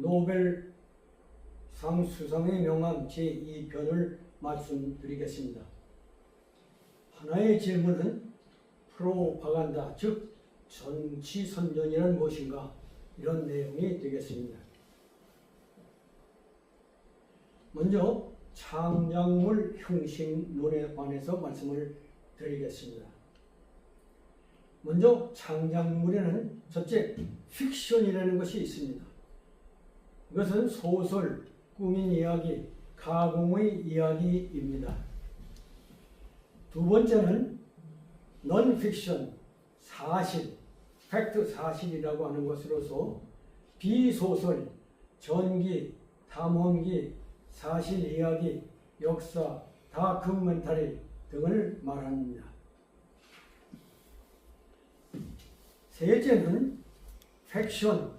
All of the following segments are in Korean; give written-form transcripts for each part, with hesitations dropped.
노벨상 수상의 명함 제2편을 말씀드리겠습니다. 하나의 질문은 프로파간다, 즉 정치선전이란 무엇인가, 이런 내용이 되겠습니다. 먼저 창작물 형식론에 관해서 말씀을 드리겠습니다. 먼저 창작물에는 첫째, 픽션이라는 것이 있습니다. 이것은 소설, 꾸민 이야기, 가공의 이야기입니다. 두 번째는 non-fiction, 사실, 팩트 사실이라고 하는 것으로서 비소설, 전기, 탐험기, 사실 이야기, 역사, 다큐멘터리 등을 말합니다. 셋째는 팩션,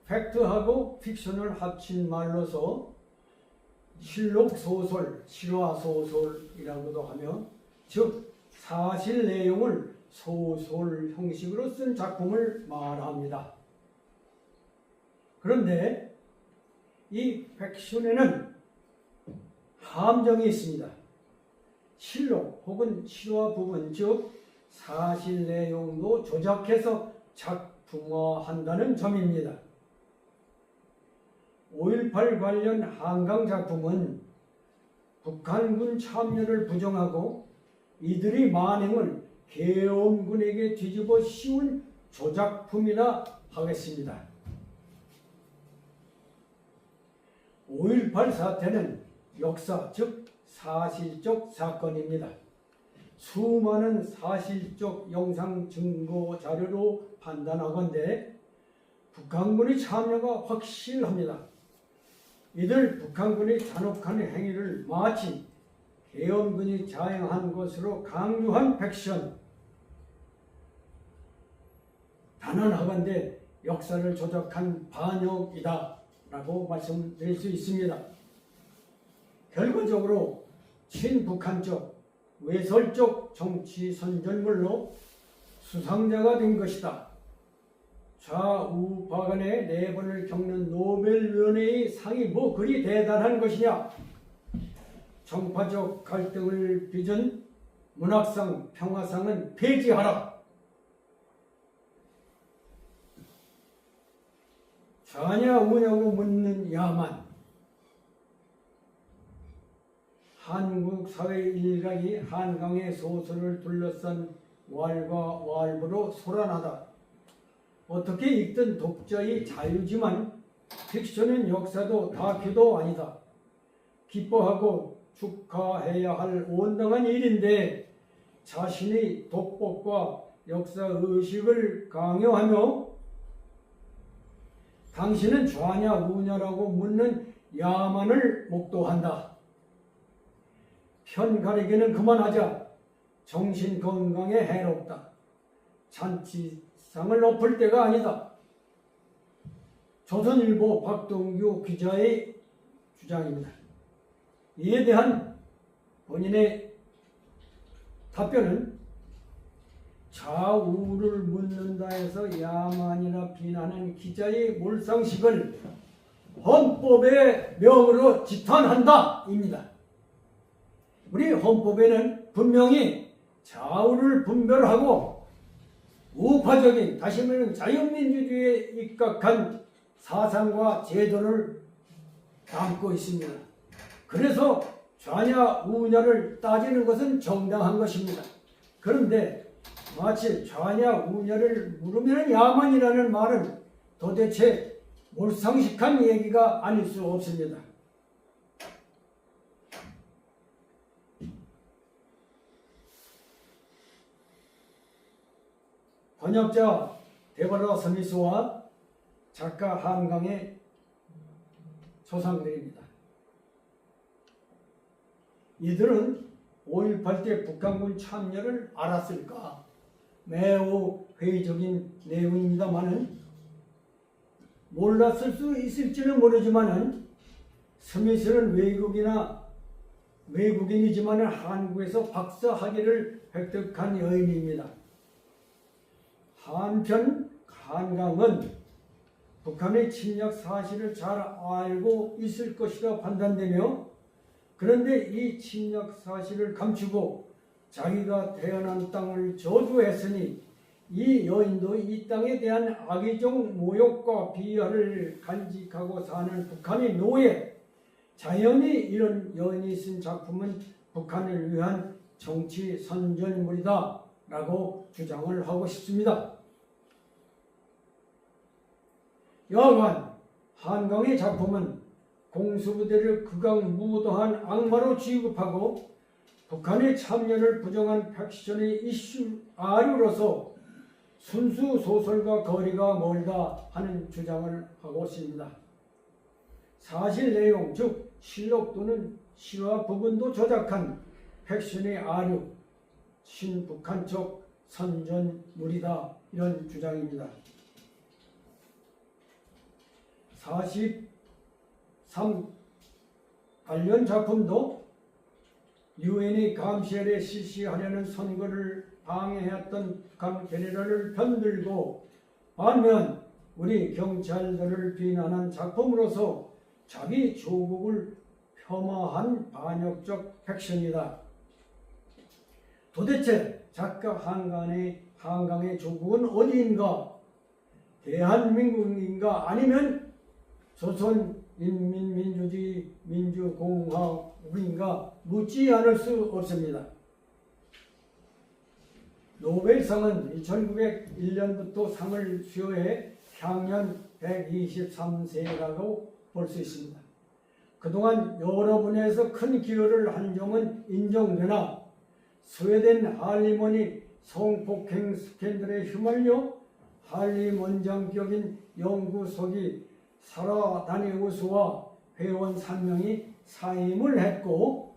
팩트하고 픽션을 합친 말로서 실록소설, 실화소설이라고도 하며, 즉 사실 내용을 소설 형식으로 쓴 작품을 말합니다. 그런데 이 팩션에는 함정이 있습니다. 실록 혹은 실화 부분, 즉 사실 내용도 조작해서 작품화한다는 점입니다. 5.18 관련 한강 작품은 북한군 참여를 부정하고 이들이 만행을 계엄군에게 뒤집어 씌운 조작품이라 하겠습니다. 5.18 사태는 역사, 즉 사실적 사건입니다. 수많은 사실적 영상 증거 자료로 판단하건대 북한군의 참여가 확실합니다. 이들 북한군의 잔혹한 행위를 마치 계엄군이 자행한 것으로 강요한 팩션, 단언하건대 역사를 조작한 반역이다 라고 말씀드릴 수 있습니다. 결과적으로 친북한적, 외설적 정치 선전물로 수상자가 된 것이다. 좌우파간의 내분을 겪는 노벨위원회의 상이 뭐 그리 대단한 것이냐. 정파적 갈등을 빚은 문학상, 평화상은 폐지하라. 좌냐 우냐고 묻는 야만. 한국 사회 일각이 한강의 소설을 둘러싼 왈과 왈부로 소란하다. 어떻게 읽든 독자의 자유지만 픽션은 역사도 다큐도 아니다. 기뻐하고 축하해야 할 온당한 일인데 자신의 독법과 역사의식을 강요하며 당신은 좌냐 우냐라고 묻는 야만을 목도한다. 편 가리기는 그만하자. 정신건강에 해롭다. 잔치상을 엎을 때가 아니다. 조선일보 박동규 기자의 주장입니다. 이에 대한 본인의 답변은 좌우를 묻는다 해서 야만이라 비난하는 기자의 몰상식을 헌법의 명으로 지탄한다 입니다. 우리 헌법에는 분명히 좌우를 분별하고 우파적인, 다시 말하면 자유민주주의에 입각한 사상과 제도를 담고 있습니다. 그래서 좌냐 우냐를 따지는 것은 정당한 것입니다. 그런데 마치 좌냐 우냐를 물으면 야만이라는 말은 도대체 몰상식한 얘기가 아닐 수 없습니다. 번역자 데버라 스미스와 작가 한강의 조상들입니다. 이들은 5.18 때 북한군 참여를 알았을까? 매우 회의적인 내용입니다만은 몰랐을 수 있을지는 모르지만은 스미스는 외국인이지만은 한국에서 박사 학위를 획득한 여인입니다. 한편 한강은 북한의 침략 사실을 잘 알고 있을 것이라 판단되며, 그런데 이 침략 사실을 감추고 자기가 태어난 땅을 저주했으니 이 여인도 이 땅에 대한 악의적 모욕과 비하를 간직하고 사는 북한의 노예, 자연히 이런 여인이 쓴 작품은 북한을 위한 정치 선전물이다 라고 주장을 하고 싶습니다. 여하간 한강의 작품은 공수부대를 극악무도한 악마로 취급하고 북한의 참여를 부정한 팩션의 이슈 아류로서 순수 소설과 거리가 멀다 하는 주장을 하고 있습니다. 사실 내용, 즉 실록 또는 실화 부분도 조작한 팩션의 아류, 친북한적 선전물이다, 이런 주장입니다. 43 관련 작품도 유엔이 감시를 실시하려는 선거를 방해했던 북한 게리라를 편들고, 반면 우리 경찰들을 비난한 작품으로서 자기 조국을 폄하한 반역적 팩션이다. 도대체 작가 한강의 조국은 어디인가? 대한민국인가? 아니면 조선인민민주주의 민주공화국인가? 묻지 않을 수 없습니다. 노벨상은 1901년부터 상을 수여해 향년 123세라고 볼 수 있습니다. 그동안 여러 분야에서 큰 기여를 한 점은 인정되나 스웨덴 할리먼이 성폭행 스캔들에 휘말려 할리 원장격인 연구소기 사라 다니우스와 회원 3명이 사임을 했고,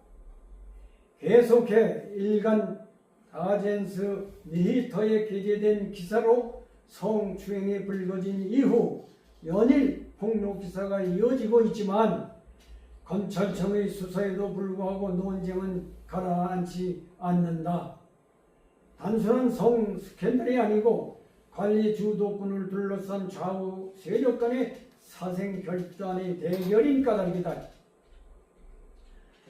계속해 일간 아젠스 니히터에 게재된 기사로 성추행이 불거진 이후 연일 폭로 기사가 이어지고 있지만 검찰청의 수사에도 불구하고 논쟁은 가라앉지 않는다. 단순한 성 스캔들이 아니고 관리 주도권을 둘러싼 좌우 세력 간의 사생 결단의 대결인 까닭이다.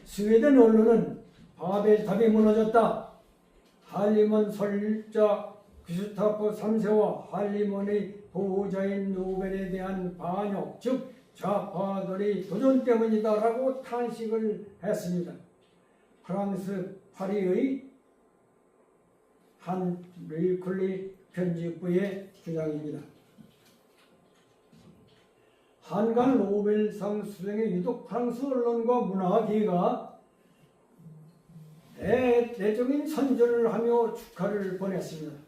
스웨덴 언론은 바벨탑이 무너졌다, 할리먼 설자 귀스타프 3세와 할리먼의 보호자인 노벨에 대한 반역, 즉 좌파들의 도전 때문이다 라고 탄식을 했습니다. 프랑스 파리의 한 리클리 편집부의 주장입니다. 한강 노벨상 수상에 유독 프랑스 언론과 문화계가 대대적인 선전을 하며 축하를 보냈습니다.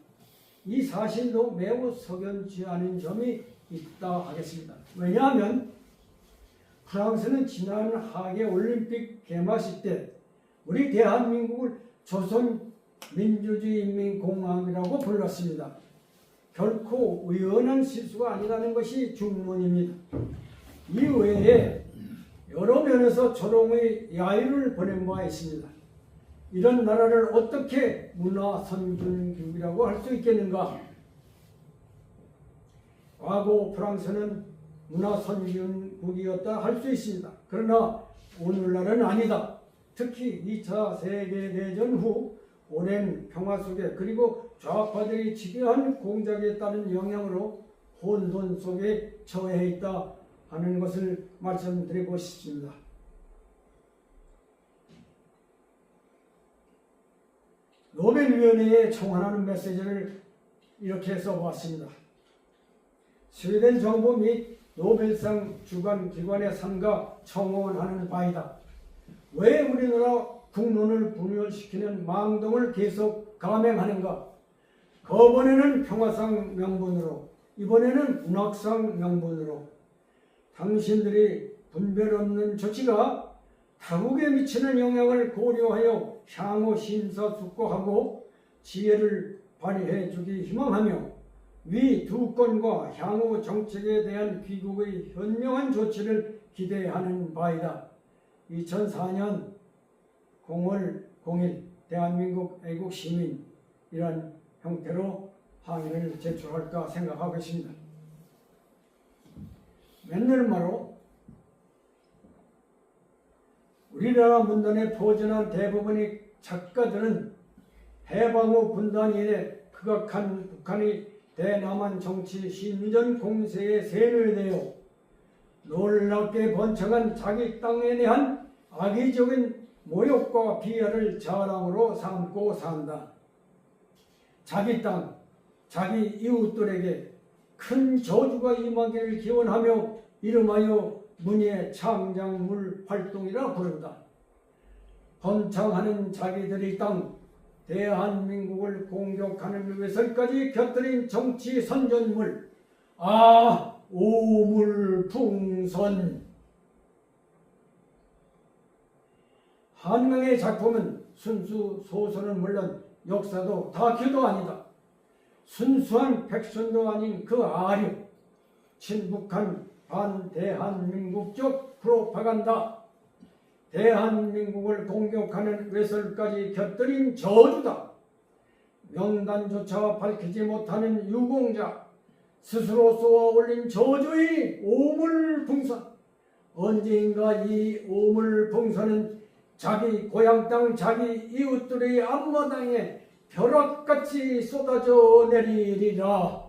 이 사실도 매우 석연치 않은 점이 있다 하겠습니다. 왜냐하면 프랑스는 지난 하계 올림픽 개막식 때 우리 대한민국을 조선민주주의인민공화국이라고 불렀습니다. 결코 우연한 실수가 아니라는 것이 중론입니다. 이 외에 여러 면에서 조롱의 야유를 보낸 바가 있습니다. 이런 나라를 어떻게 문화선진국이라고 할 수 있겠는가? 과거 프랑스는 문화선진국이었다 할 수 있습니다. 그러나 오늘날은 아니다. 특히 2차 세계대전 후 오랜 평화 속에, 그리고 좌파들이 집요한 공작에 따른 영향으로 혼돈 속에 처해 있다 하는 것을 말씀드리고 싶습니다. 노벨위원회에 청원하는 메시지를 이렇게 써보았습니다. 스웨덴 정부 및 노벨상 주관 기관에 삼가 청원하는 바이다. 왜 우리나라 국론을 분열시키는 망동을 계속 감행하는가? 그번에는 평화상 명분으로, 이번에는 문학상 명분으로 당신들이 분별 없는 조치가 타국에 미치는 영향을 고려하여 향후 심사숙고하고 지혜를 발휘해 주기 희망하며 위 두 건과 향후 정책에 대한 귀국의 현명한 조치를 기대하는 바이다. 2004년 0월 0일 대한민국 애국 시민, 이런 형태로 항의를 제출할까 생각하고 있습니다. 맨날 말로 우리나라 문단에 포진한 대부분의 작가들은 해방 후 분단 이래 극악한 북한의 대남한 정치 신전 공세에 세뇌되어 놀랍게 번창한 자기 땅에 대한 악의적인 모욕과 비하를 자랑으로 삼고 산다. 자기 땅, 자기 이웃들에게 큰 저주가 임하기를 기원하며 이름하여 문예 창작물 활동이라 부른다. 번창하는 자기들의 땅, 대한민국을 공격하는 외설까지 곁들인 정치 선전물, 오물풍선. 한강의 작품은 순수 소설은 물론 역사도 다큐도 아니다. 순수한 백션도 아닌 그 아류, 친북한 반대한민국적 프로파간다. 대한민국을 공격하는 외설까지 곁들인 저주다. 명단조차 밝히지 못하는 유공자, 스스로 쏘아 올린 저주의 오물풍선. 언제인가 이 오물풍선은 자기 고향 땅, 자기 이웃들의 앞마당에 벼락같이 쏟아져 내리리라.